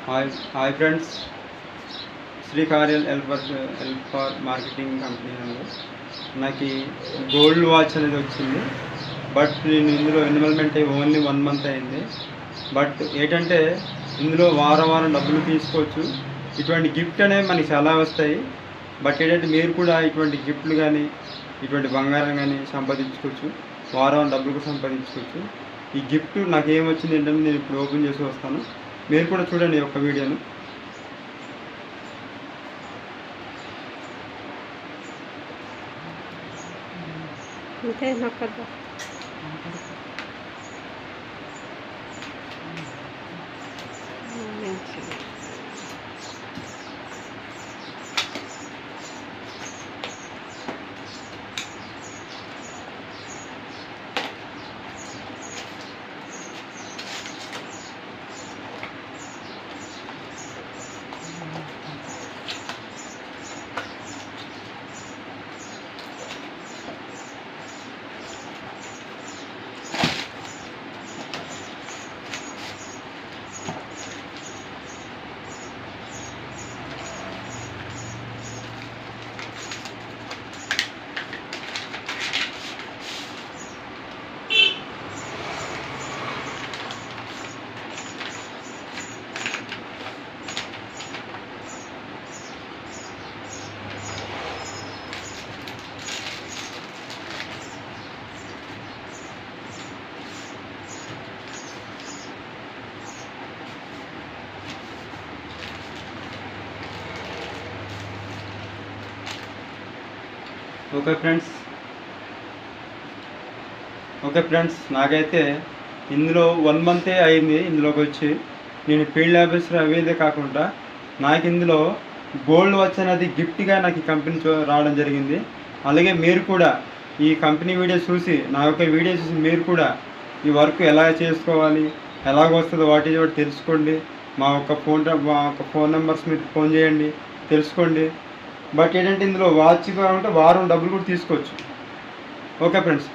Hi friends, Shri కార్యల్ help for marketing company అండి. నాకు గోల్డ్ వాచ్ అనేది వచ్చింది. బట్ నేను ఇందులో ఇన్వాల్వ్మెంట్ అయ్యి ఓన్లీ 1 మంత్ అయింది. బట్ ఏంటంటే ఇందులో వారం డబ్బులు తీసుకోవచ్చు. ఇటువంటి గిఫ్ట్ అనేవి మనకి చాలా వస్తాయి. బట్ ఏంటంటే మీరు కూడా ఇటువంటి గిఫ్ట్లు కానీ ఇటువంటి బంగారం కానీ సంపాదించుకోవచ్చు. వారం డబ్బులు కూడా సంపాదించుకోవచ్చు. ఈ గిఫ్ట్ నాకు ఏమొచ్చింది ఏంటంటే నేను ఇప్పుడు ఓపెన్ చేసి వస్తాను. మీరు కూడా చూడండి ఒక వీడియోను. అంతే నొక్కద్దు. ఓకే ఫ్రెండ్స్, నాకైతే ఇందులో 1 మంతే అయింది. ఇందులోకి వచ్చి నేను ఫీల్డ్ ఆఫీసర్ అవేదే కాకుండా నాకు ఇందులో గోల్డ్ వాచ్ అనేది గిఫ్ట్గా నాకు ఈ కంపెనీ రావడం జరిగింది. అలాగే మీరు కూడా ఈ కంపెనీ వీడియో చూసి నా యొక్క వీడియో చూసి మీరు కూడా ఈ వర్క్ ఎలా చేసుకోవాలి, ఎలాగ వస్తుందో వాటి తెలుసుకోండి. మా యొక్క ఫోన్ నెంబర్స్ మీరు ఫోన్ చేయండి, తెలుసుకోండి. బట్ ఏంటంటే ఇందులో వాచ్ కావాలంటే వారం డబ్బులు కూడా తీసుకోవచ్చు. Okay friends.